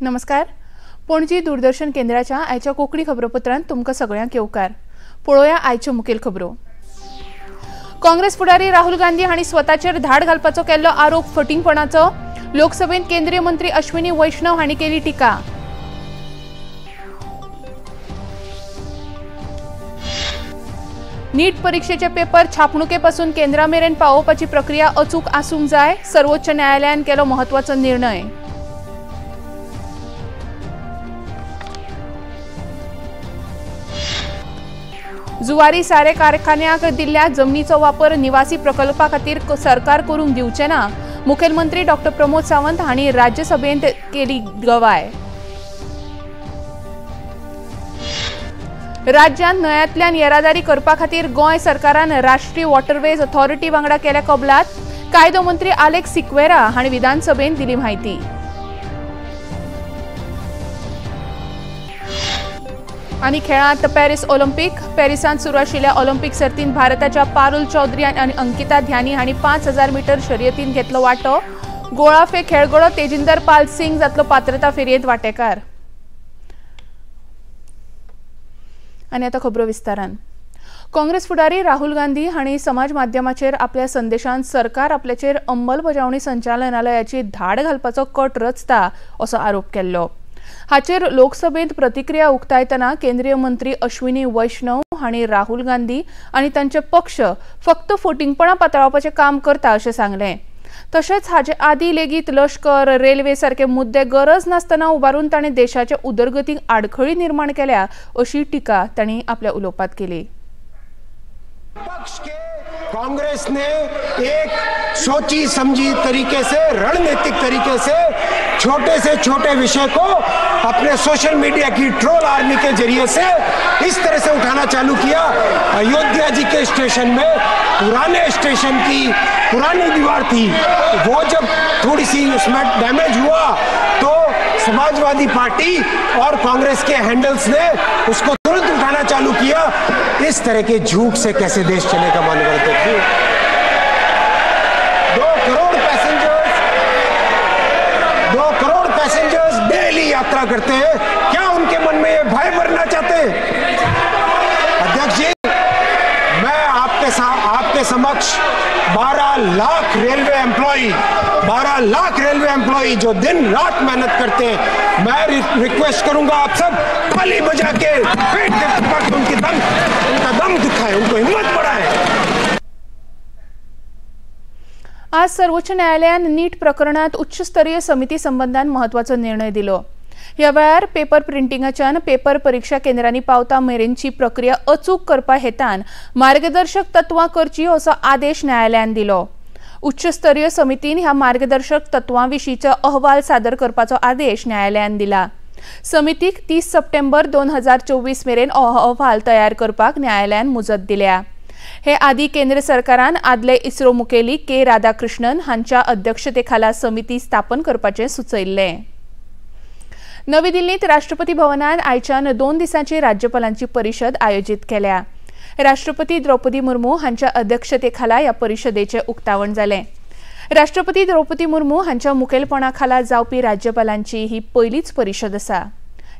नमस्कार. पणजी दूरदर्शन केंद्राच्या आयच्या कोंकणी खबरापत्रांत तुमकां सगळ्यांक येवकार. पळोवया आयच्यो मुखेल खबरो. काँग्रेस फुडारी राहुल गांधी हांणी स्वताचेर धाड घालपाचो केल्लो आरोप फटिंगपणाचो. लोकसभेत केंद्रीय मंत्री अश्विनी वैष्णव हांणी केली टिका. नीट परीक्षेचे पेपर छापणुकेपासून केंद्रामेरेन पावोवपाची प्रक्रिया अचूक आसूंक जाय. सर्वोच्च न्यायालयान केलो महत्वाचो निर्णय. जुवारी सारे कारखान्याक दिल्ल्या जमनीचो वापर निवासी प्रकल्पा खातीर सरकार करूंक दिवचे ना. मुखेलमंत्री डॉक्टर प्रमोद सावंत हांणी राज्यसभेंत केली गवाय. राज्यांत न्हंयांतल्यान येरादारी करपा खातीर गोंय सरकारान राष्ट्रीय वॉटरवेज अथॉरिटी वांगडा केल्या कबलात. कायदो मंत्री आलेक्स सिक्वेरा हांणी विधानसभेंत दिली म्हायती. आनी खेळांत पॅरिस ऑलिंपिक. पॅरिसांत सुरू आशिल्ल्या ऑलिंपिक सर्तींत भारताच्या पारुल चौधरी आनी अंकिता ध्यानी हांणी 5000 मीटर शर्यतींत घेतलो वांटो. गोळाफेक खेळगडो तेजिंदर पाल सिंग जातलो पात्रता फेरयेंत वांटेकार. आनी आतां खबरो विस्तारान. काँग्रेस फुडारी राहुल गांधी हांणी समाज माध्यमाचेर आपल्या संदेशांत सरकार आपल्याचेर अंमलबजावणी संचालनालयाची धाड घालपाचो कट रचता असो आरोप केल्लो. हाचेर लोकसभेत प्रतिक्रिया उक्तायतना केंद्रीय मंत्री अश्विनी वैष्णव हांणी राहुल गांधी आनी तांचे पक्ष फक्त फटिंगपणां पातळावपाचें काम करता अशें सांगलें. तशेंच हाचे आदीं लेगीत लश्कर रेल्वे सारके मुद्दे गरज नासतना उबारून ताणें देशाच्या उदरगतीक आडखळी निर्माण केल्या अशी टिका तांणी आपल्या उलोवपांत केली. कांग्रेस ने एक सोची समझी तरीके से, रणनीतिक तरीके से छोटे विषय को अपने सोशल मीडिया की ट्रोल आर्मी के जरिए से इस तरह से उठाना चालू किया. अयोध्या जी के स्टेशन में पुराने स्टेशन की पुरानी दीवार थी, वो जब थोड़ी सी उसमें डैमेज हुआ तो समाजवादी पार्टी और कांग्रेस के हैंडल्स ने उसको तुरंत उठाना चालू किया. इस तरह के झूठ से कैसे देश चलेगा मान करते थे. 2 करोड़ पैसेंजर्स डेली यात्रा करते हैं. क्या उनके मन में ये भय भरना चाहते हैं? अध्यक्ष जी, मैं आपके समक्ष 12 लाख रेलवे एम्प्लॉई जो दिन रात मेहनत करते हैं, मैं रिक्वेस्ट करूंगा आप सब ताली बजा के पेट के उनका दम दिखाएं, उनको हिम्मत बढ़ाएं. आज सर्वोच्च न्यायालयान नीट प्रकरणात उच्चस्तरीय समिती संबंधान महत्वाचो निर्णय दिलो. ह्या वेळार पेपर प्रिंटिंगाच्यान पेपर परीक्षा केंद्रांनी पावता मेरेनची प्रक्रिया अचूक करपा हेतान मार्गदर्शक तत्वां करची असो आदेश न्यायालयान दिलो. उच्चस्तरीय समितीन ह्या मार्गदर्शक तत्वां विशींचो अहवाल सादर करपाचो आदेश न्यायालयान दिला. समितीक 30 सप्टेंबर 2024 मेरेन अहवाल तयार करपाक न्यायालयान मुजत दिल्या. हे आदी केंद्र सरकारान आदले इस्रो मुखेली के राधाकृष्णन हांच्या अध्यक्षतेखाला समिती स्थापन करपाचें सुचयिल्लें. नवी दिल्लीत राष्ट्रपती भवनात आयच्यान 2 दिसांची राज्यपालांची परिशद आयोजीत केल्या. राष्ट्रपती द्रौपदी मुर्मू हांच्या अध्यक्षतेखाला ह्या परिशदेचें उक्तावण जालें. राष्ट्रपती द्रौपदी मुर्मू हांच्या मुखेलपणाखाला जावपी राज्यपालांची ही पयलीच परिशद आसा.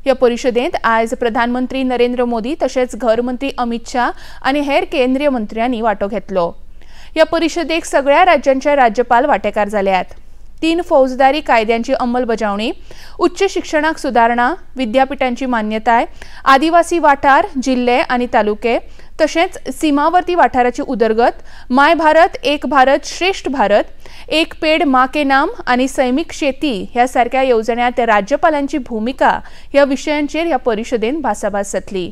ह्या परिशदेंत आयज प्रधानमंत्री नरेंद्र मोदी तशेंच घर मंत्री अमित शाह आनी हेर केंद्रीय मंत्र्यांनी वांटो घेतलो. ह्या परिशदेक सगळ्या राज्यांचे राज्यपाल वांटेकार जाल्यात. 3 फौजदारी कायद्यांची अंमलबजावणी, उच्च शिक्षणाक सुदारणा, विद्यापीठांची मान्यताय, आदिवासी वाठार, जिल्हे आनी तालुके तशेंच सीमावर्ती वाठाराची उदरगत, माय भारत एक भारत श्रेष्ठ भारत, एक पेड माँ के नाम आनी सैमीक शेती ह्या सारक्या येवजण्यांत राज्यपालांची भूमिका ह्या विशयांचेर ह्या परिशदेंत भासाभास जातली.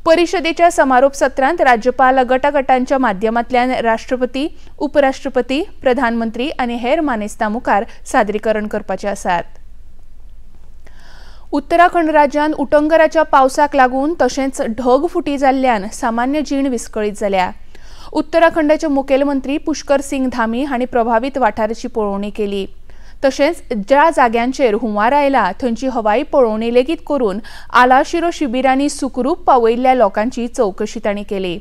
परिशदेच्या समारोप सत्रांत राज्यपाल गटागटांच्या माध्यमांतल्यान राष्ट्रपती, उपराष्ट्रपती, प्रधानमंत्री आनी हेर मानेस्तां मुखार सादरीकरण करपाचे आसात. उत्तराखंड राज्यांत उटंगराच्या पावसाक लागून तशेंच ढग फुटी जाल्ल्यान सामान्य जीण विस्कळीत जाल्या. उत्तराखंडाचे मुखेलमंत्री पुष्कर सिंग धामी हांणी प्रभावित वाठाराची पळोवणी केली. तशेंच ज्या जाग्यांचेर हुंवार आयला थंयची हवाई पळोवणी लेगीत करून आलाशिरो शिबिरांनी सुखरूप पावयल्ल्या लोकांची चवकशी तांणी केली.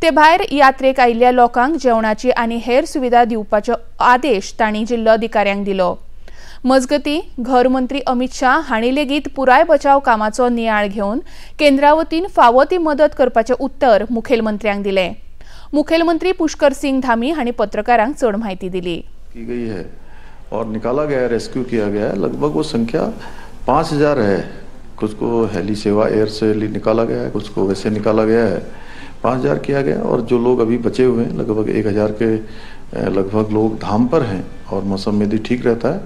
ते भायर यात्रेक आयिल्ल्या लोकांक जेवणाची आनी हेर सुविधा दिवपाचो आदेश तांणी जिल्लोधिकाऱ्यांक दिलो. मजगती घर मंत्री अमित शाह हांणी लेगीत पुराय बचाव कामाचो नियाळ घेवन केंद्रा वतीन फावो ती मदत करपाचे उत्तर मुखेलमंत्र्यांक दिले। मुखेलमंत्री पुष्कर सिंह धामी हांणी पत्रकारांक चड माहिती दिली। की गई है और निकाला गया, रेस्क्यू किया गया है। लगभग वो संख्या 5000 है। कुछ को हेली सेवा एयर से निकाला गया है, कुछ को वैसे निकाला गया है। 5000 किया गया और जो लोग अभी बचे हुए हैं लगभग 1000 के लगभग लोग धाम पर हैं और मौसम यदि ठीक रहता है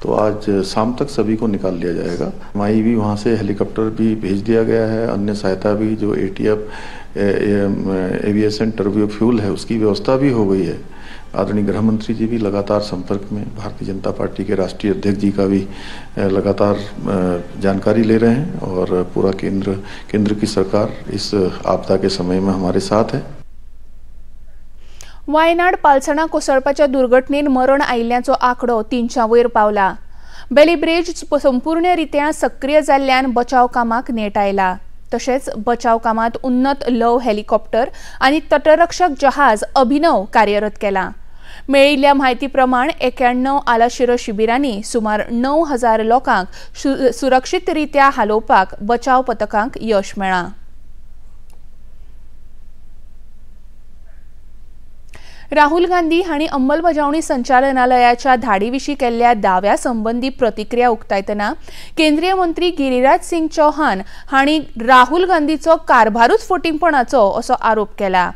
तो आज शाम तक सभी को निकाल लिया जाएगा। माई भी वहाँ से हेलीकॉप्टर भी भेज दिया गया है, अन्य सहायता भी जो ATF एविएशन टर्बो फ्यूल है उसकी व्यवस्था भी हो गई है। आदरणीय गृह मंत्री जी भी लगातार संपर्क में, भारतीय जनता पार्टी के राष्ट्रीय अध्यक्ष जी का भी लगातार जानकारी ले रहे हैं और पूरा केंद्र की सरकार इस आपदा के समय में हमारे साथ है। वायनाड पालसणा कोसळपाच्या दुर्घटनेत मरण आयिल्ल्यांचो आंकडो 300 वयर पावला। बेली ब्रिज संपूर्णरित्या सक्रिय जाल्ल्यान बचाव कामाक नेट आयला। तशेंच बचाव कामात उन्नत लव हेलिकॉप्टर आणि तटरक्षक जहाज अभिनव कार्यरत केला। मेळिल्ल्या म्हायती प्रमाण 91 आलाशिरो शिबिरांनी सुमार 9000 लोकांक सुरक्षीतरित्या हालोवपाक बचाव पथकांक यश मेळ्ळां। राहुल गांधी हांणी अंमलबजावणी संचालनालयाच्या धाडीविशीं केल्ल्या दाव्या संबंधी प्रतिक्रिया उक्तायतना केंद्रीय मंत्री गिरिराज सिंग चौहान हांणी राहुल गांधीचो कारभारूच फटींगपणाचो असो आरोप केला।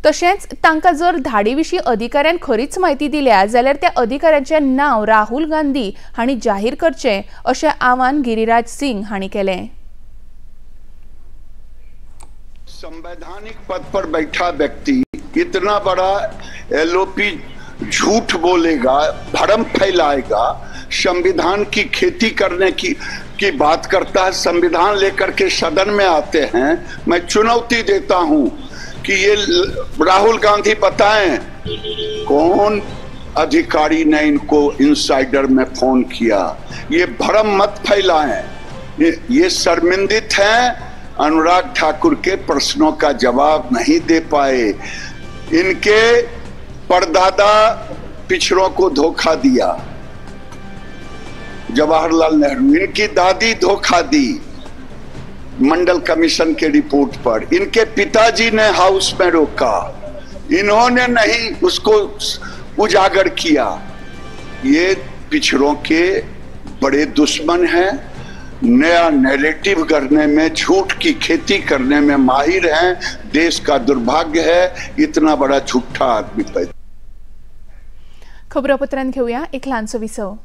तशेंच तांकां जर धाडीविशीं अधिकाऱ्यान खरीच म्हायती दिल्या जाल्यार त्या अधिकाऱ्याचें नांव राहुल गांधी हांणी जाहीर करचें अशें आवाहन गिरिराज सिंग हांणी केलें। संवैधानिक पद पर बैठा व्यक्ति इतना बड़ा LOP झूठ बोलेगा, भ्रम फैलाएगा, संविधान की खेती करने की बात करता है, संविधान लेकर के सदन में आते हैं। मैं चुनौती देता हूं कि ये राहुल गांधी बताएं कौन अधिकारी ने इनको इनसाइडर में फोन किया। ये भ्रम मत फैलाएं। ये शर्मिंदित हैं, अनुराग ठाकुर के प्रश्नों का जवाब नहीं दे पाए। इनके परदादा पिछड़ों को धोखा दिया, जवाहरलाल नेहरू। इनकी दादी धोखा दी मंडल कमीशन के रिपोर्ट पर। इनके पिताजी ने हाउस में रोका, इन्होंने नहीं उसको उजागर किया। ये पिछड़ों के बड़े दुश्मन हैं, नया नैरेटिव करने में, झूठ की खेती करने में माहिर हैं। देश का दुर्भाग्य है इतना बड़ा झूठा आदमी पैदा। खबरापत्रांत घेऊया एक ल्हानसो विसव।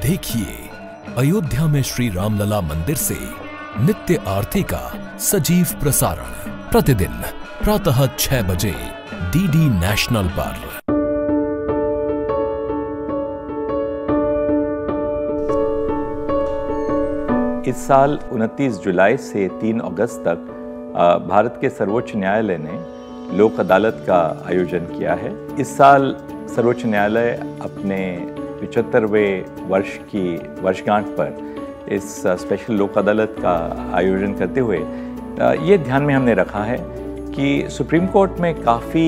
देखिए अयोध्या में श्री रामलला मंदिर से नित्य आरती का सजीव प्रसारण प्रतिदिन प्रातः 6 बजे DD नेशनल पर। इस साल 29 जुलाई से 3 अगस्त तक भारत के सर्वोच्च न्यायालय ने लोक अदालत का आयोजन किया है। इस साल सर्वोच्च न्यायालय अपने 75वें वर्ष की वर्षगांठ पर इस स्पेशल लोक अदालत का आयोजन करते हुए ये ध्यान में हमने रखा है कि सुप्रीम कोर्ट में काफ़ी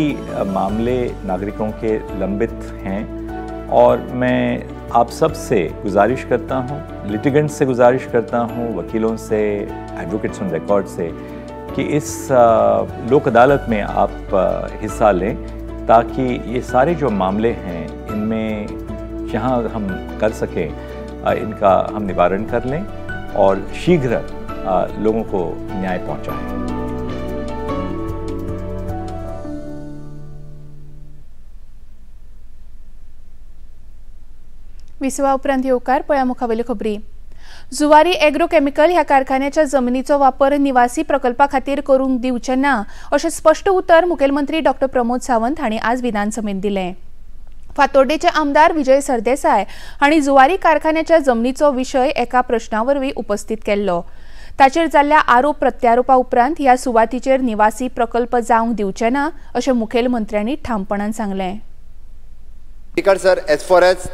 मामले नागरिकों के लंबित हैं और मैं आप सब से गुजारिश करता हूँ, लिटिगेंट्स से गुजारिश करता हूँ, वकीलों से, एडवोकेट्स ऑन रिकॉर्ड से कि इस लोक अदालत में आप हिस्सा लें ताकि ये सारे जो मामले हैं इनमें जहाँ हम कर सकें इनका हम निवारण कर लें और शीघ्र लोगों को न्याय पहुँचाएं। विसवा उपरांत येवकार पळया मुखावेल्यो खबरी। जुवारी एग्रोकेमिकल ह्या कारखान्याच्या जमनीचो वापर निवासी प्रकल्पा खातीर करूंक दिवचे ना अशें स्पष्ट उतर मुखेलमंत्री डॉ. प्रमोद सावंत हांणी आज विधानसभेत दिलें। फातोर्डेचे आमदार विजय सरदेसाय हांणी जुवारी कारखान्याच्या जमनीचो विशय एका प्रश्नावरवी उपस्थित केल्लो। ताचेर जाल्ल्या आरोप प्रत्यारोपा उपरांत ह्या सुवातीचेर निवासी प्रकल्प जावंक दिवचे ना अशें मुखेलमंत्र्यांनी ठामपणान सांगलें। Speaker sir, as far as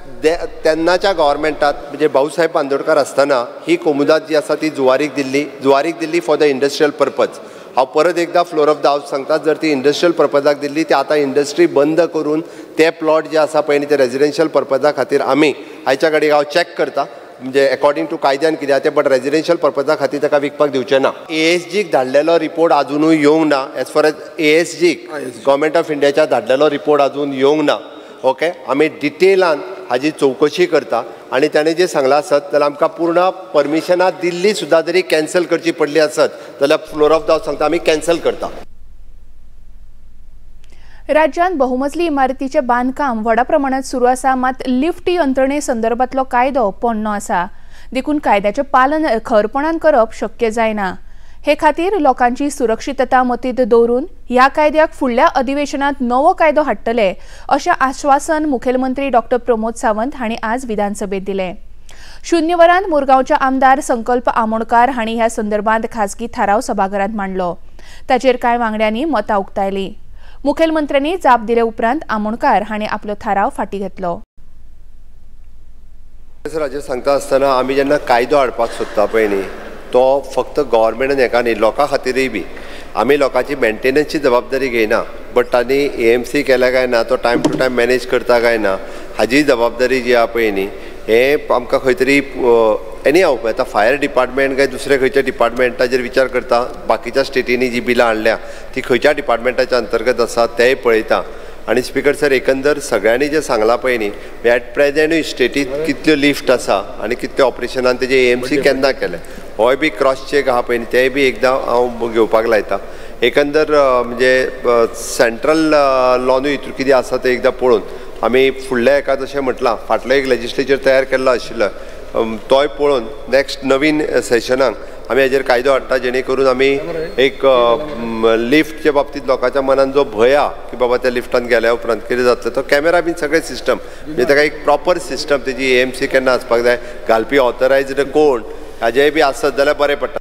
तेन्नाच्या गव्हर्मेंटात म्हणजे भाऊसाहेब बांदोडकर आसतना ही कोमुदाद जी आसा ती जुवारीक दिल्ली फॉर द इंडस्ट्रियल पर्पज। हांव परत एकदा फ्लोर ऑफ द हाऊस सांगता, जर ती इंडस्ट्रियल पर्पजाक दिल्ली ती आतां इंडस्ट्री बंद करून ते प्लॉट जे आसा पळय ते रेजिडेन्शियल पर्पजा खातीर आमी आयच्या घडीक हांव चॅक करता म्हणजे अकॉर्डिंग टू कायद्यान कितें आसा तें, बट रेजिडेन्शियल पर्पजा खातीर ताका विकपाक दिवचें ना। ASGक धाडलेलो रिपोर्ट अजुनूय येवंक ना। एज फॉर एज ASGक गव्हर्मेंट ऑफ इंडियाच्या धाडलेलो रिपोर्ट अजून येवंक ना। ओके, आमी डिटेलान हाजी चौकशी करता आणि ताणें जे सांगलां आसत जाल्यार आमकां पूर्ण परमिशनां दिल्ली सुद्दां जरी कॅन्सल करची पडली आसत जाल्यार फ्लोर ऑफ द हाऊस सांगता आमी कॅन्सल करता। राज्यांत बहुमजली इमारतीचे बांदकाम व्हडा प्रमाणात सुरू आसा, मात लिफ्ट यंत्रणे संदर्भातलो कायदो पोन्नो आसा, देखून कायद्याचें पालन खरपणान करप शक्य जायना। हे खातीर लोकांची सुरक्षितता मतींत दवरून ह्या कायद्याक फुडल्या अधिवेशनात नवो कायदो हाडटले अशें आश्वासन मुखेलमंत्री डॉ. प्रमोद सावंत हांणी आज विधानसभेत दिलें। 0 वरांत मुरगांवचे आमदार संकल्प आमोणकार हांणी ह्या संदर्भात खासगी थाराव सभाघरांत मांडलो। ताचेर कांय वांगड्यांनी मतां उक्तायलीं। मुखेलमंत्र्यांनी जाप दिले उपरांत आमोणकार हांणी आपलो थाराव फाटीं घेतलो। राजेश सांगता आसतना आमी जेन्ना कायदो हाडपाक सोदता पळय न्ही, तो फक्त गव्हर्मेंटान हेका न्ही, लोकां खातीरय बी आमी लोकांची मेंटेनन्सची जबाबदारी घेयना, बट तांणी AMC केल्या काय ना, तो टायम टू टायम मॅनेज करता काय ना, हाजी जबाबदारी जी आहा पळय न्ही, हें आमकां खंय तरी एनी हांव आतां फायर डिपार्टमेंट काय दुसरे खंयच्या डिपार्टमेंटाचेर विचार करता, बाकीच्या स्टेटींनी जी बिलां हाडल्या ती खंयच्या डिपार्टमेंटाच्या अंतर्गत आसा तेंय पळयता। आणि स्पीकर सर, एकंदर सगळ्यांनी जे सांगलां पळय न्ही, ॲट प्रेजेंटूय स्टेटींत कितल्यो लिफ्ट आसा आणि कितल्यो ऑपरेशनान तेजे AMC केन्ना केले होय बी क्रॉस चेक आहा पळय न्ही, तेय बी एकदां हांव घेवपाक लायता। एकंदर म्हणजे सेंट्रल लॉनूय हितूर कितें आसा तें एकदां पळोवन आमी फुडल्या हेका जशें म्हटलां फाटलो एक लेजिस्लेचर तयार केल्लो आशिल्लो तोय पळोवन नेक्स्ट नवीन सेशनाक आमी हेजेर कायदो हाडटा, जेणे करून आमी एक लिफ्टच्या बाबतींत लोकांच्या मनान जो भंय आहा की बाबा त्या लिफ्टान गेल्या उपरांत कितें जातलें, तो कॅमेरा बीन सगळें सिस्टम म्हणजे ताका एक प्रॉपर सिस्टम तेजी AMC केन्ना आसपाक जाय, घालपी ऑथरायज्ड कोण हाजेय बी आसत जाल्यार बरें पडटा।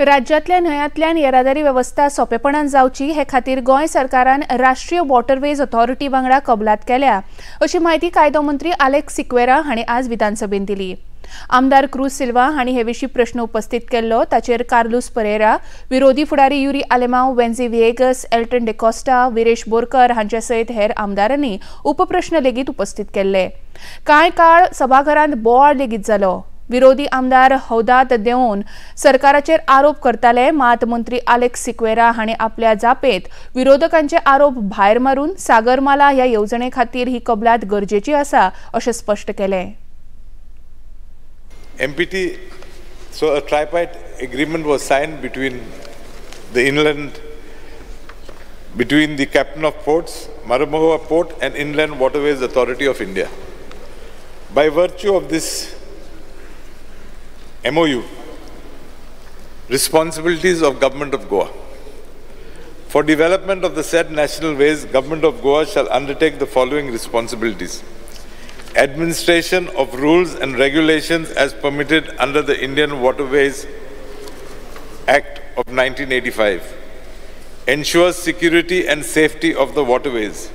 राज्यांतल्या न्हंयांतल्यान येरादारी वेवस्था सोंपेपणान जावची हे खातीर गोंय सरकारान राष्ट्रीय वॉटरवेज ऑथॉरिटी वांगडा कबलात केल्या अशी माहिती कायदो मंत्री आलेक्स सिक्वेरा हांणी आज विधानसभेत दिली। आमदार क्रूज सिल्वा हांणी हे विशीं प्रश्न उपस्थित केल्लो, ताचेर कार्लोस परेरा, विरोधी फुडारी युरी आलेमांव, वेन्झी विएगस, एल्टन डेकोस्टा, विरेश बोरकर हांचे सयत हेर आमदारांनी उपप्रश्न लेगीत उपस्थित केल्ले। कांय काळ सभाघरांत बोवाळ लेगीत जालो। विरोधी आमदार हौदात देंवन सरकाराचेर आरोप करताले, मात मंत्री आलेक्स सिक्वेरा हांणी आपल्या जापेत विरोधकांचे आरोप भायर मारून सागरमाला ह्या येवजणे खातीर ही कबलात गरजेची आसा अशें स्पश्ट केलें। MPT, so a tripartite agreement was signed between the Captain of Ports, Marmugao Port and Inland Waterways Authority of India. By virtue of this MOU, responsibilities of Government of Goa. For development of the said national ways, Government of Goa shall undertake the following responsibilities. Administration of rules and regulations as permitted under the Indian Waterways Act of 1985. Ensure security and safety of the waterways.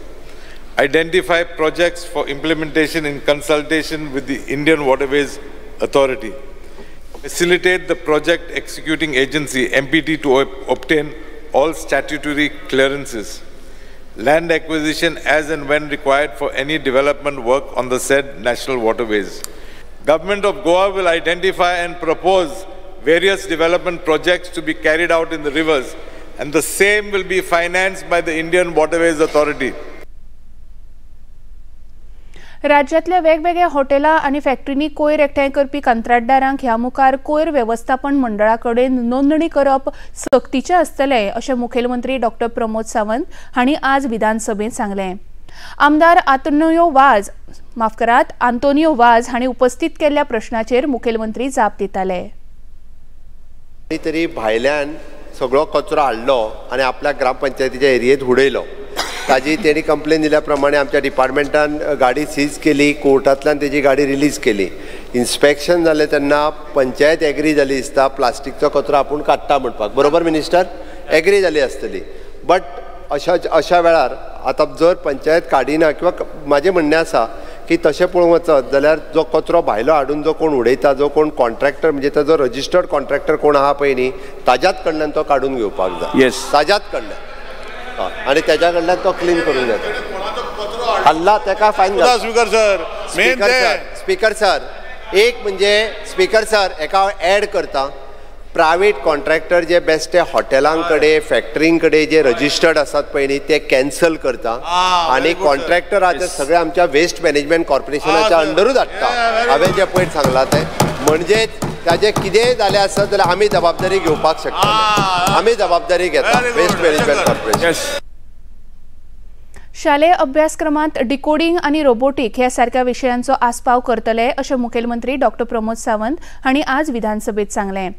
Identify projects for implementation in consultation with the Indian Waterways Authority. Facilitate the project executing agency, MPT, to obtain all statutory clearances. Land acquisition as and when required for any development work on the said national waterways. Government of Goa will identify and propose various development projects to be carried out in the rivers, and the same will be financed by the Indian Waterways Authority. राज्यातल्या वेगवेगळ्या हॉटेलां आणि फॅक्टरींनी कोयर एकठांय करपी कंत्राटदारांक ह्या मुखार कोयर वेवस्थापन मंडळाकडेन नोंदणी करप सक्तीचें आसतलें अशें मुखेलमंत्री डॉ. प्रमोद सावंत हांणी आज विधानसभेत सांगलें। आमदार आंतोनियो वाज हांणी उपस्थित केल्ल्या प्रश्नाचेर मुखेलमंत्री जाप दिताले। तरी भायल्यान सगळो कचरो हाडलो आनी आपल्या ग्रामपंचायतीच्या एरियेत उडयलो ताजी तेणी कंप्लेन दिल्या प्रमाणे आमच्या डिपार्टमेंटान गाडी सीज केली, कोर्टांतल्यान तेजी गाडी रिलीज केली. इन्स्पेक्शन जालें तेन्ना पंचायत एग्री जाली दिसता प्लास्टीकचो कचरो आपूण काडटा म्हणपाक. बरोबर मिनिस्टर? एग्री जाली आसतली. बट अशा वेळार आतां जर पंचायत काडिना किंवा म्हाजें म्हणणें आसा की तशें पळोवंक वचत जाल्यार जो कचरो भायलो हाडून जो कोण उडयता, जो कोण कॉन्ट्रॅक्टर म्हणजे ताजो रजिस्टर्ड कॉन्ट्रॅक्टर कोण आहा पळय न्ही, ताज्याच कडल्यान तो काडून घेवपाक जाय. येस, ताज्याच कडल्यान. आनी तेज्या कडल्यान तो क्लीन करूंक जाता. हल्ला तेका फायन घालता. स्पीकर सर, स्पीकर सर, एक म्हणजे स्पीकर सर हेका ऍड करता. प्रायवेट कॉन्ट्रॅक्टर जे बेश्टे हॉटेलां कडेन फॅक्टरीं कडेन जे रजिस्टर्ड आसात पळय न्ही ते कॅन्सल करता आनी कॉन्ट्रॅक्टर आतां सगळे आमच्या वेस्ट मॅनेजमेंट कॉर्पोरेशनाच्या अंडरूच हाडटा. हांवें जे पयर सांगलां तें म्हणजे ताजें कितेंय जालें आसत जाल्यार आमी जबाबदारी घेवपाक शकता. आमी जबाबदारी घेता वेस्ट मॅनेजमेंट कॉर्पोरेशन. शालेय अभ्यासक्रमांत डिकोडिंग आनी रोबोटिक ह्या सारक्या विशयांचो आस्पाव करतले अशें मुखेलमंत्री डॉक्टर प्रमोद सावंत हांणी आज विधानसभेत सांगलें.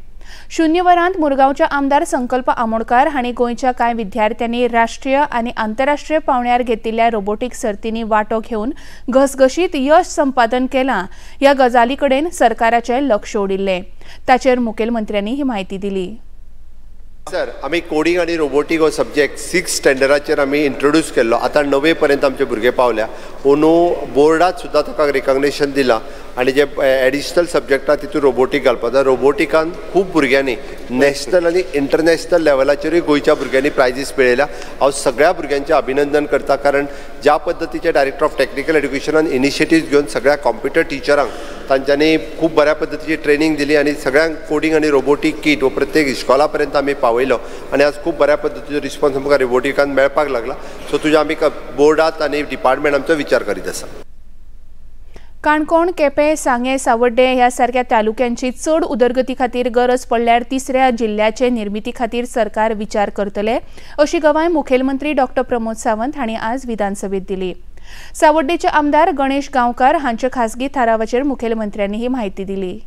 शून्य वरांत मुरगांवचे आमदार संकल्प आमोणकार हांणी गोंयच्या कांय विद्यार्थ्यांनी राष्ट्रीय आनी आंतरराष्ट्रीय पावंड्यार घेतिल्ल्या रोबोटिक सर्तींनी वांटो घेवन घसघशीत यश संपादन केलां ह्या गजाली कडेन सरकाराचें लक्ष ओडिल्लें. ताचेर मुखेलमंत्र्यांनी ही म्हायती दिली. सर, आमी कोडिंग आनी रोबोटीक हो सब्जेक्ट 6th स्टँडर्डाचेर आमी इंट्रोड्यूस केल्लो. आतां 9वे पर्यंत आमचे भुरगे पावल्या. ओनू बोर्डात सुद्दां ताका रिकॉग्निशन दिलां आनी जे एडिशनल सब्जेक्ट आसा तितून रोबोटीक घालपाक जाय. रोबोटिकान खूब भुरग्यांनी नॅशनल आनी इंटरनॅशनल लेवलाचेरूय गोंयच्या भुरग्यांनी प्रायजीस मेळयल्या. हांव सगळ्या भुरग्यांचें अभिनंदन करता कारण ज्या पद्दतीचे डायरेक्टर ऑफ टेक्निकल एड्युकेशनान इनिशिएटिव्ह घेवन सगळ्या कॉम्प्युटर टिचरांक तांच्यांनी खूब बऱ्या पद्दतीची ट्रेनिंग दिली आनी सगळ्यांक कोडिंग आनी रोबोटीक किट हो प्रत्येक इस्कॉला पर्यंत आमी पावयलो आनी आज खूब बऱ्या पद्दतीचो रिस्पॉन्स आमकां रोबोटिकान मेळपाक लागला. सो तुज्या आमी बोर्डात आनी डिपार्टमेंट आमचो विचार करीत आसा. काणकोण, केपें, सांगे, सावड्डे ह्या सारक्या तालुक्यांची चड उदरगती खातीर गरज पडल्यार तिसऱ्या जिल्ल्याचे निर्मिती खातीर सरकार विचार करतले अशी गवाय मुखेलमंत्री डॉक्टर प्रमोद सावंत हांणी आज विधानसभेत दिली. सावड्डेचे आमदार गणेश गांवकार हांच्या खासगी थारावाचेर मुखेलमंत्र्यांनी ही म्हायती दिली.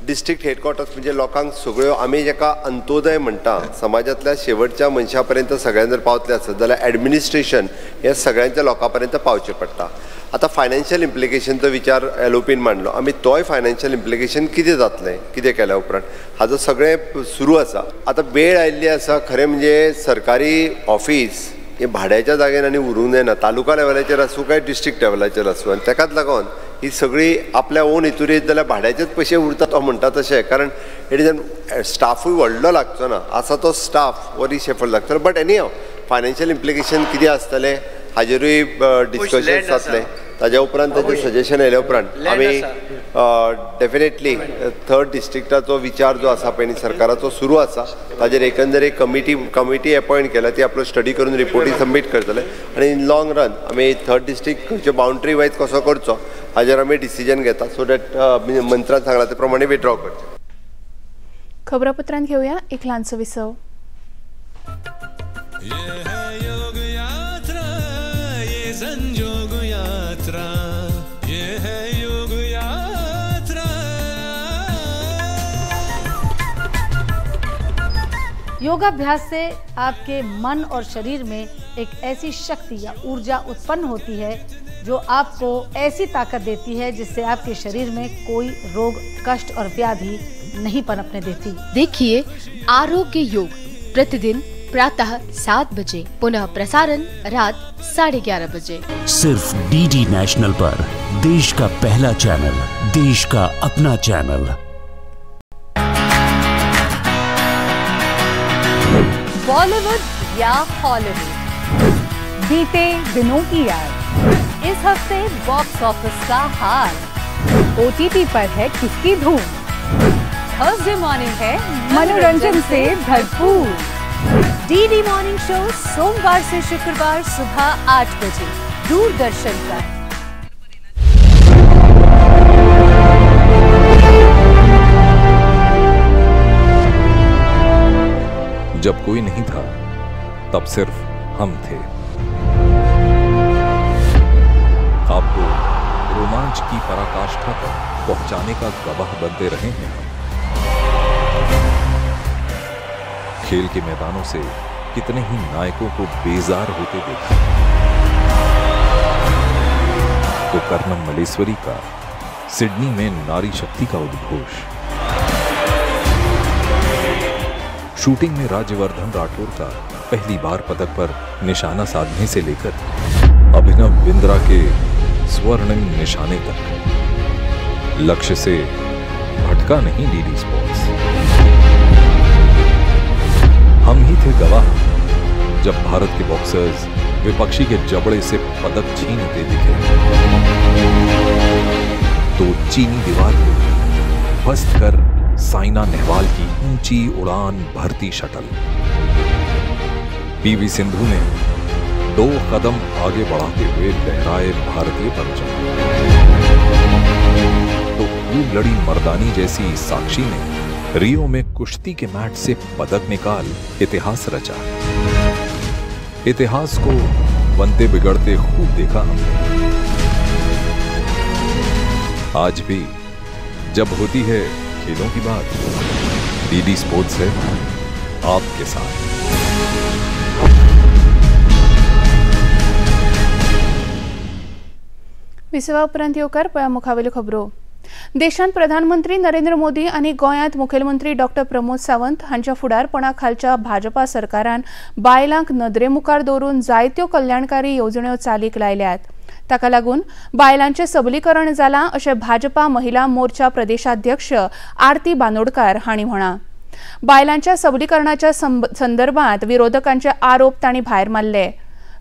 डिस्ट्रिक्ट हेडक्वॉर्टर्स म्हणजे लोकांक सगळ्यो आमी जेका अंत्योदय म्हणटा समाजातल्या शेवटच्या मनशा पर्यंत सगळ्यांक जर पावतले आसत जाल्यार ॲडमिनिस्ट्रेशन हे सगळ्यांच्या लोकां पर्यंत पावचें पडटा. आतां फायनान्शियल इम्प्लिकेशनचो विचार एलओपीन मांडलो. आमी तोय फायनान्शियल इम्प्लिकेशन कितें जातलें, कितें केल्या उपरांत हाजो सगळें सुरू आसा. आतां वेळ आयिल्ली आसा खरें म्हणजे सरकारी ऑफीस हे भाड्याच्या जाग्यान आनी उरूंक जायना. तालुका लेवलाचेर आसूं काय डिस्ट्रिक्ट लेवलाचेर आसूं आनी ताकाच लागून ही सगळी आपल्या ओन हितून येत जाल्यार भाड्याचेच पयशे उरता तो म्हणटा तशें. कारण हेडे स्टाफूय व्हडलो लागचो ना. आसा तो स्टाफ वरी शेफल लागतलो. बट एनी हांव फायनान्शियल इम्प्लिकेशन कितें आसतलें हाजेरूय डिस्कशन जातलें. ताज्या उपरांत ताजें सजेशन येयल्या उपरांत आमी डेफिनेटली 3rd डिस्ट्रिक्टाचो विचार जो आसा पळय न्ही सरकाराचो सुरू आसा. ताजेर एकंदर कमिटी एपॉयंट केला. ती आपलो स्टडी करून रिपोर्टी सबमीट करतले आनी इन लॉंग रन आमी 3rd डिस्ट्रिक्ट खंयचे बाउंड्री वायज कसो करचो हाजेर आमी डिसिजन घेता. सो दॅट मंत्र्यान सांगला ते प्रमाणे विड्रॉ करचें. खबरापत्रांत घेवया एक ल्हानसो विसव. योगाभ्यास से आपके मन और शरीर में एक ऐसी शक्ति या ऊर्जा उत्पन्न होती है जो आपको ऐसी ताकत देती है जिससे आपके शरीर में कोई रोग, कष्ट और व्याधि नहीं पनपने देती. देखिए आरोग्य योग प्रतिदिन प्रातः 7 बजे, पुनः प्रसारण रात 11:30 बजे. सिर्फ डीडी नेशनल पर, देश का पहला चैनल, देश का अपना चैनल. बॉलीवुड या हॉलीवुड, बीते दिनों की याद, इस हफ्ते बॉक्स ऑफिस का हाल, OTT पर है किसकी धूम, थर्सडे मॉर्निंग है मनोरंजन से भरपूर. डीडी मॉर्निंग शो सोमवार से शुक्रवार सुबह 8 बजे दूरदर्शन पर. जब कोई नहीं था तब सिर्फ हम थे. आपको रोमांच की पराकाष्ठा तक पहुंचाने का गवाह बनते रहे हैं हम. खेल के मैदानों से कितने ही नायकों को बेजार होते देखा। तो कर्नम मलेश्वरी का सिडनी में नारी शक्ति का उद्घोष, शूटिंग में राज्यवर्धन राठौर का पहली बार पदक पर निशाना साधने से लेकर अभिनव बिंद्रा के स्वर्णिम निशाने तक लक्ष्य से भटका नहीं डीडी स्पोर्ट्स। हम ही थे गवाह जब भारत के बॉक्सर्स विपक्षी के जबड़े से पदक छीनते दिखे तो चीनी दीवार को ध्वस्त कर साइना नेहवाल की ऊंची उड़ान भरती शटल, पीवी सिंधु ने 2 कदम आगे बढ़ाते हुए लहराए भारतीय परचम, तो खूब लड़ी मर्दानी जैसी साक्षी ने रियो में कुश्ती के मैच से पदक निकाल इतिहास रचा। इतिहास को बनते बिगड़ते खूब देखा हमने। आज भी जब होती है खेलों की बात, डीडी स्पोर्ट्स है आपके साथ। विसवा उपरांत येवकार पळया मुखावेल्यो खबरो। देशांत प्रधानमंत्री नरेंद्र मोदी आणि गोंयांत मुखेलमंत्री डॉक्टर प्रमोद सावंत हांच्या फुडारपणा खालच्या भाजपा सरकारान बायलांक नदरे मुखार दवरून जायत्यो कल्याणकारी येवजण्यो चालीक लायल्यात। ताका लागून बायलांचे सबलीकरण जालां अशें भाजपा महिला मोर्चा प्रदेशाध्यक्ष आरती बांदोडकार हांणी म्हळां। बायलांच्या सबलीकरणाच्या संदर्भात विरोधकांचे आरोप तांणी भायर मारले।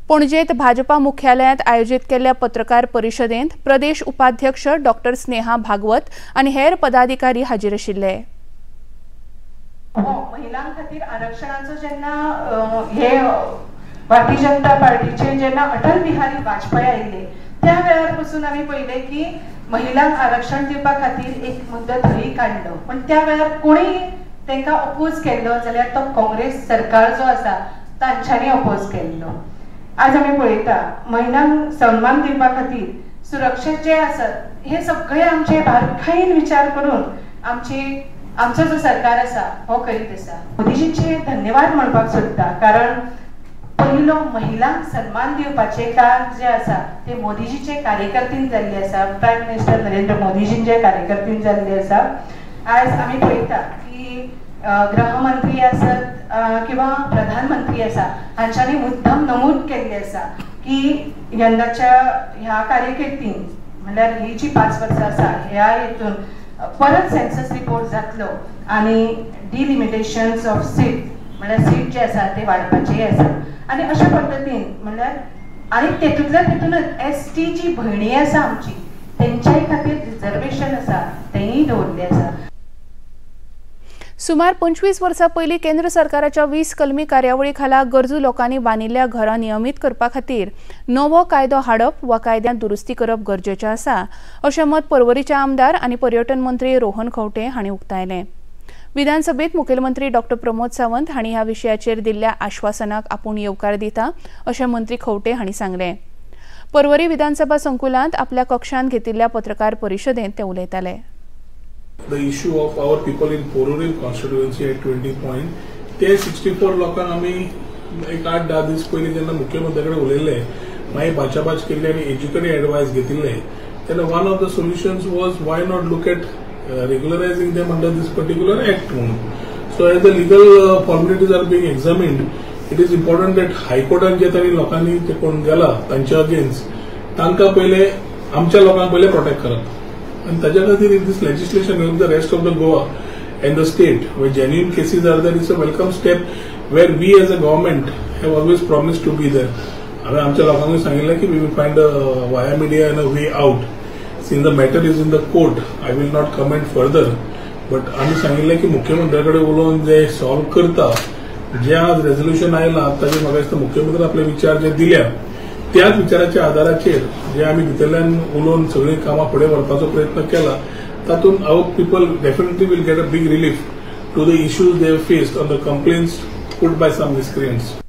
पणजेत भाजपा मुख्यालयात आयोजित केल्ल्या पत्रकार परिशदेंत प्रदेश उपाध्यक्ष डॉक्टर स्नेहा भागवत आणि हेर पदाधिकारी हाजीर आशिल्ले। महिलां खातीर आरक्षणाचो जेन्ना हे भारतीय जनता पार्टीचे जेन्ना अटल बिहारी वाजपेयी आयिल्ले त्या वेळार पासून आमी पळयले की महिलांक आरक्षण दिवपा खातीर एक मुद्दो थंय काडलो, पण त्या वेळार कोणी तांकां अपोज केल्लो जाल्यार तो काँग्रेस सरकार जो आसा तांच्यांनी अपोज केल्लो। आज आम्ही पळयता महिलांक सन्मान दिवपा खातीर सुरक्षेत जे आसत हे सगळे आमचे बारकायेन विचार करून आमचो जो सरकार आसा हो करीत आसा। मोदीजींचे धन्यवाद म्हणपाक सोदता, कारण पयलो महिलांक सन्मान दिवपाचे काम जे आसा ते मोदीजीचे कार्यकर्तीन जाल्ले आसा, प्रायम मिनिस्टर नरेंद्र मोदीजींचे कार्यकर्तीन जाल्ले आसा। आज आम्ही पळयता की गृहमंत्री आसत किंवा प्रधानमंत्री आसा हांच्यांनी मुद्दम नमूद केल्ले आसा की यंदाच्या ह्या कार्यकिर्दीन म्हणल्यार ही जी 5 वर्सां आसा ह्या हेतून परत सेन्सस रिपोर्ट जातलो आणि डिलिमिटेशन्स ऑफ सीट म्हणल्यार सीट जे आसा ते वाडपाचे आसा आणि अशा पद्दतीन म्हणल्यार आणि तेतूंतल्यानूच एसटी जी भयणी आसा आमची तेंच्याय खातीर रिजर्वेशन आसा तेंय दवरले आसा। सुमार 25 वर्सां पयलीं केंद्र सरकाराच्या 20 कलमी कार्यावळी खाला गरजू लोकांनी बांदिल्ल्या घरां नियमीत करपा खातीर नवो कायदो हाडप वा कायद्यांत दुरुस्ती करप गरजेचें आसा अशें मत पर्वरीचे आमदार आनी पर्यटन मंत्री रोहन खंवटे हांणी उक्तायलें। विधानसभेत मुखेलमंत्री डॉक्टर प्रमोद सावंत हांणी ह्या विशयाचेर दिल्ल्या आश्वासनाक आपूण येवकार दिता अशें मंत्री खंवटे हांणी सांगलें। पर्वरी विधानसभा संकुलांत आपल्या कक्षांत घेतिल्ल्या पत्रकार परिशदेंत ते उलयताले। The issue of our people in Poruri constituency at 20 point, ते 64 लोकांक आमी एक 8-10 दीस पयलीं जेन्ना मुख्यमंत्री कडेन उलयले, मागीर बाचाबाच केल्ली आनी एज्युकेटेड एडवायस घेतिल्ले, तेन्ना one of the solutions was why not look at regularizing them under this particular act. So as the legal formalities are being examined, it is important that High Court जे तरी लोकांनी ते कोण गेला तांच्या against तांकां पहिले आमच्या लोकांक पहिले प्रोटेक्ट करप आणि ताच्या खातीर in this legislation in the rest of the Goa and the state where genuine cases are there, it's a welcome step where we as a government have always promised to be there. हांवें आमच्या लोकांक सांगिल्लें की we will find via media in a way out. Since the matter is in the court, I will not comment further. But आम्ही सांगितलं की मुख्यमंत्र्याकडे उलोवन जे सॉल्व करता, जे आज रेझोल्युशन आयला ताचे म्हाका मुख्यमंत्री आपले विचार जे दिल्या त्याच विचाराच्या आधाराचेर जे आम्ही भितरल्यान उलोवन सगळी कामां फुडें व्हरपाचो प्रयत्न केला, तातूंत our people definitely will get a big relief to the issues they faced on the complaints put by some miscreants.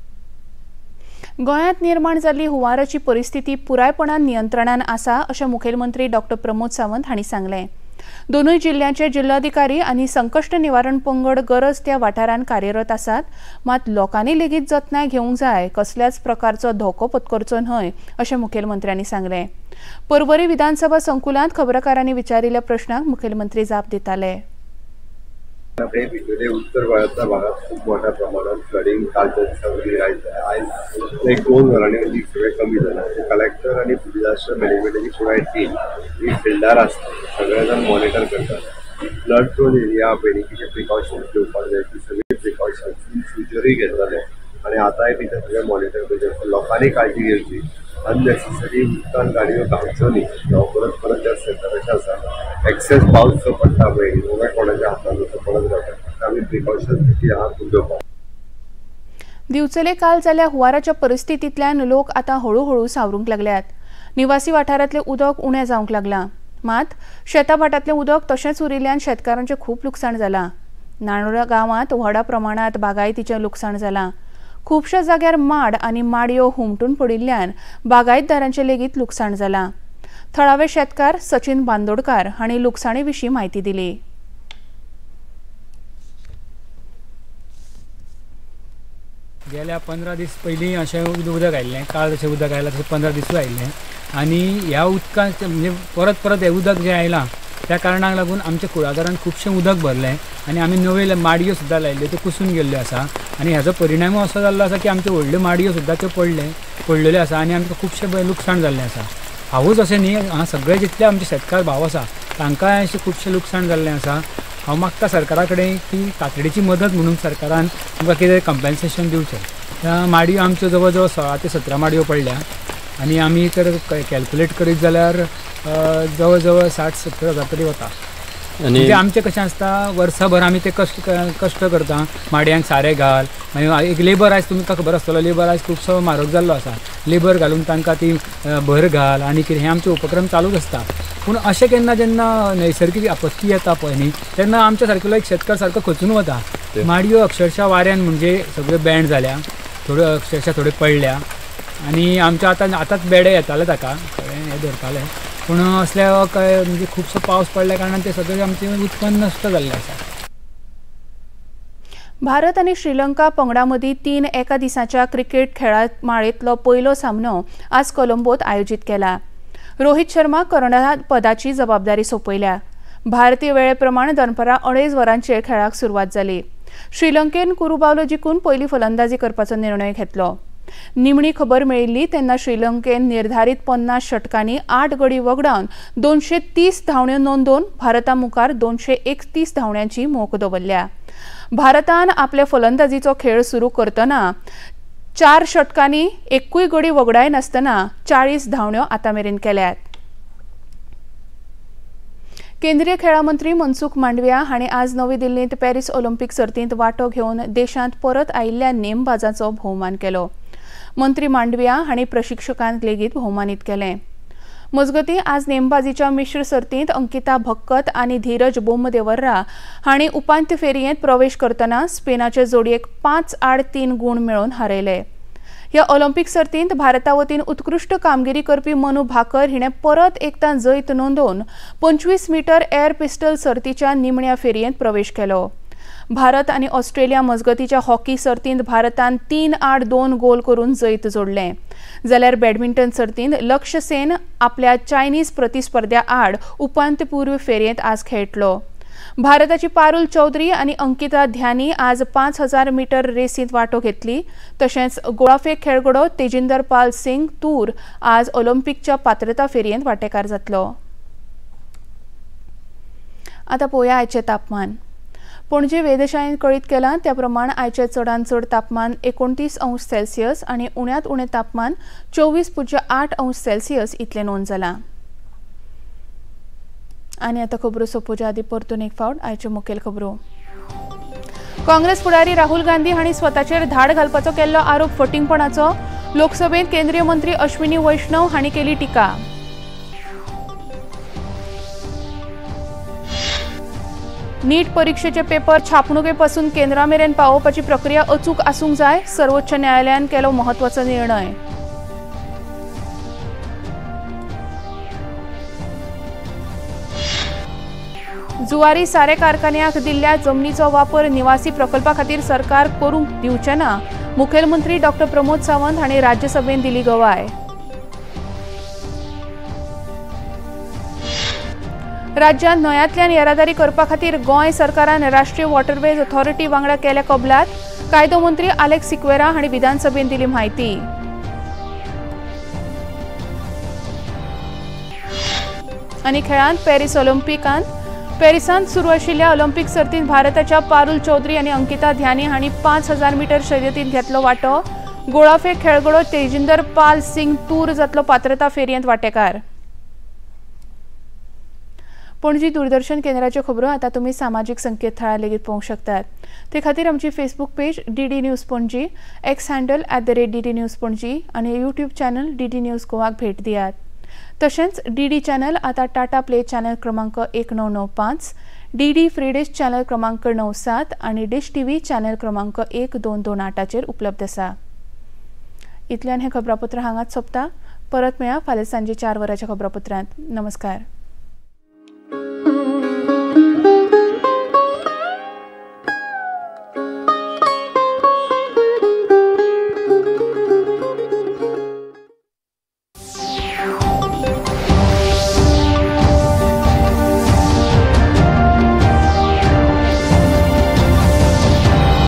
गोंयांत निर्माण जाल्ली हुंवाराची परिस्थिती पुरायपणान नियंत्रणान आसा अशें मुखेलमंत्री डॉक्टर प्रमोद सावंत हांणी सांगलें। दोनूय जिल्ह्यांचे जिल्हाधिकारी आणि संकश्ट निवारण पंगड गरज त्या वाठारांत कार्यरत आसात, मात लोकांनी लेगीत जतनाय घेवंक जाय, कसल्याच प्रकारचो धोको पत्करचो न्हय अशें मुखेलमंत्र्यांनी सांगलें. पर्वरी विधानसभा संकुलांत खबराकारांनी विचारिल्ल्या प्रश्नाक मुखेलमंत्री जाप दिताले. उत्तर गोंयांतल्या भागात खूप मोठ्या प्रमाणात फ्लडिंग कालच्या दिसांनी आयज एक 2 वरांनी उदीक सगळें कमी जालां. कलेक्टर आनी डिजास्टर मॅनेजमेंटाची पुराय टीम ही फिल्डार आसता, सगळे जाण मॉनिटर करतात. फ्लड प्रोन एरिया पयलीं कितें प्रिकॉशन्स घेवपाक जाय ती सगळी प्रिकॉशन्स इन फ्युचरूय घेतले आनी आतांय बी ते सगळे मॉनिटर करतात. लोकांनी काळजी घेवची, अननेसेसरी उदकान गाडयो धांवच्यो न्ही, परत परत त्या सेंटराचे आसा. एक्सेस पावस जो पडटा पळय, उबे कोणाच्या हातान जसो पडत जाता, आमी प्रिकॉशन्स कितें आहा ती घेवपाक. दिवचले काल जाल्ल्या हुंवाराच्या परिस्थितींतल्यान लोक आतां हळूहळू सावरूंक लागल्यात. निवासी वाठारांतलें उदक उणें जावंक लागलां, मात शेता भाटांतलें उदक तशेंच उरिल्ल्यान शेतकारांचें खूब लुकसाण जालां. नानोरा गांवांत व्हडा प्रमाणांत बागायतीचें लुकसाण जालां. खुबश्या जाग्यार माड आनी माडयो हुमटून पडिल्ल्यान बागायतदारांचें लेगीत लुकसाण जालां. थळावे शेतकार सचिन बांदोडकार हांणी लुकसाणे विशीं म्हायती दिली. गेल्या 15 दीस पयलीं अशें उदक आयिल्लें, काल जशें उदक आयलां तशें 15 दीसूय आयिल्लें आनी ह्या उदकांत म्हणजे परत परत हें उदक जें आयलां त्या कारणाक लागून आमच्या कुळागरांत खुबशें उदक भरलें आनी आमी नव्यो माडयो सुद्दां लायल्यो त्यो कुसून गेल्ल्यो आसा आनी हाजो परिणाम असो जाल्लो आसा की आमच्यो व्हडल्यो माडयो सुद्दां त्यो पडलेल्यो आसा आनी आमकां खुबशें लुकसाण जाल्लें आसा. हांवूच अशें न्ही, हांगा सगळे जितले आमचे शेतकार भाव आसा तांकांय अशें खुबशें लुकसाण जाल्लें आसा. हांव मागता सरकारा कडेन की तातडीची मदत म्हणून सरकारान आमकां कितें कंपेन्सेशन दिवचें. त्या माडयो आमच्यो जवळ जवळ 16 ते 17 माडयो पडल्या आनी आमी तर कॅल्क्युलेट करीत जाल्यार जवळ जवळ 60-70 हजार तरी वता. म्हणजे आमचें कशें आसता, वर्सभर आमी ते कश्ट करता, माडयांक सारें घाल, मागीर एक लेबर आयज तुमकां खबर आसतलो, लेबर आयज खुबसो म्हारग जाल्लो आसा, लेबर घालून तांकां ती भर घाल आनी कितें हे आमचे उपक्रम चालूच आसता. पूण अशें केन्ना जेन्ना नैसर्गीक आपत्ती येता पळय न्ही, तेन्ना आमच्या सारकेलो एक शेतकार सारको खचून वता. माडयो अक्षरशः वाऱ्यान म्हणजे सगळ्यो बँड जाल्या, थोड्यो अक्षरशः थोड्यो पडल्या आनी आमच्या आतांच बेडे येताले ताका हे धरताले. पूण असल्या म्हणजे खुबसो पावस पडल्या कारणान ते सगळें आमचें उत्पन्न नश्ट जाल्लें आसा. भारत आनी श्रीलंका पंगडा मदीं 3 एका दिसाच्या क्रिकेट खेळा माळेंतलो पयलो सामनो आज कोलंबोत आयोजीत केला. रोहित शर्मा कर्णधार पदाची जबाबदारी सोंपयल्या. भारतीय वेळे प्रमाण दनपारां 2:30 वरांचेर खेळाक सुरवात जाली. श्रीलंकेन कुरुबावलो जिखून पयली फलंदाजी करपाचो निर्णय घेतलो. निमणी खबर मेळिल्ली तेन्ना श्रीलंकेन निर्धारीत 50 षटकांनी 8 गडी वगडावन 230 धांवड्यो नोंदोवन भारता मुखार 231 धांवड्यांची मोख दवरल्या. भारतान आपल्या फलंदाजीचो खेळ सुरू करतना 4 षटकांनी एकूय गडी वगडाय नासतना 40 धांवड्यो आतांमेरेन केल्यात. केंद्रीय खेळा मंत्री मनसुख मांडविया हांणी आज नवी दिल्लींत पॅरीस ऑलिंपिक सर्तींत वांटो घेवन देशांत परत आयिल्ल्या नेमबाजांचो भोवमान केलो. मंत्री मांडविया हांणी प्रशिक्षकांक लेगीत भोवमानीत केलें. मजगतीं आज नेमबाजीच्या मिश्र सर्तींत अंकिता भक्कत आनी धीरज बोम्मदेवर्रा हांणी उपांत्य फेरयेंत प्रवेश करतना स्पेनाचे जोडयेक 5-3 गूण मेळोवन हारयले. ह्या ऑलिंपिक सर्तींत भारता वतीन उत्कृश्ट कामगिरी करपी मनू भाकर हिणें परत एकदां जैत नोंदोवन 25 मीटर एअर पिस्टल सर्तीच्या निमण्या फेरयेंत प्रवेश केलो. भारत आनी ऑस्ट्रेलिया मजगतीच्या हॉकी सर्तींत भारतान 3-8-2 गोल करून जैत जोडलें. जाल्यार बॅडमिंटन सर्तींत लक्ष्य सेन आपल्या चायनीज प्रतिस्पर्ध्या आड उपांत्यपूर्व फेरयेंत आज खेळटलो. भारताची पारुल चौधरी आनी अंकिता ध्यानी आज 5000 मीटर रेसींत वांटो घेतली. तशेंच गोळाफेक खेळगडो तेजिंदर पाल सिंग तूर आज ऑलिंपिकच्या पात्रता फेरयेंत वांटेकार जातलो. आतां पळोवया आयचें तापमान. पणजे वेधशाळेन कळीत केलां त्या प्रमाण आयचें चडांत चड तापमान 29 अंश सेल्सियस आनी उण्यांत उणें तापमान 24.8 अंश सेल्सियस इतलें नोंद जालां. आनी आतां खबरो सोंपोवचे आदीं परतून एक फावट आयच्यो मुखेल खबरो. काँग्रेस फुडारी राहुल गांधी हांणी स्वताचेर धाड घालपाचो केल्लो आरोप फटिंगपणाचो. लोकसभेत केंद्रीय मंत्री अश्विनी वैष्णव हांणी केली टिका. नीट परीक्षेचे पेपर छापणुके पासून केंद्रा मेरेन पावोवपाची प्रक्रिया अचूक आसूंक जाय. सर्वोच्च न्यायालयान केलो महत्वाचो निर्णय. जुवारी सारे कारखान्याक दिल्ल्या जमनीचो वापर निवासी प्रकल्पा खातीर सरकार करूंक दिवचे ना, मुखेलमंत्री डॉक्टर प्रमोद सावंत हांणी राज्यसभेत दिली गवाय. राज्यांत न्हंयांतल्यान येरादारी करपा खातीर गोंय सरकारान राष्ट्रीय वॉटरवेज अथॉरिटी वांगडा केल्या कबलात, कायदो मंत्री आलेक्स सिक्वेरा हांणी विधानसभेत दिली म्हायती. आनी खेळांत पॅरिसांत सुरू आशिल्ल्या ऑलिंपिक सर्तींत भारताच्या पारुल चौधरी आनी अंकिता ध्यानी हांणी 5000 मीटर शर्यतींत घेतलो वांटो. गोळाफेक खेळगडो तेजिंदर पाल सिंग तूर जातलो पात्रता फेरयेंत वांटेकार. पणजी दूरदर्शन केंद्राच्यो खबरो आतां तुमी सामाजीक संकेतथळार लेगीत पळोवंक शकतात. ते खातीर आमची Facebook page DD news Panaji, x handle @DD news Panaji आनी यूट्यूब चॅनल DD न्यूज गोवाक भेट दियात. तशेंच DD चॅनल आतां टाटा प्ले चॅनल क्रमांक 1995, DD फ्री डिश चॅनल क्रमांक 97 आनी डिश TV चॅनल क्रमांक 1228 उपलब्ध आसा. इतल्यान हें खबरापत्र हांगाच सोंपता. परत मेळया फाल्यां सांजे 4 वरांच्या खबरापत्रांत. नमस्कार.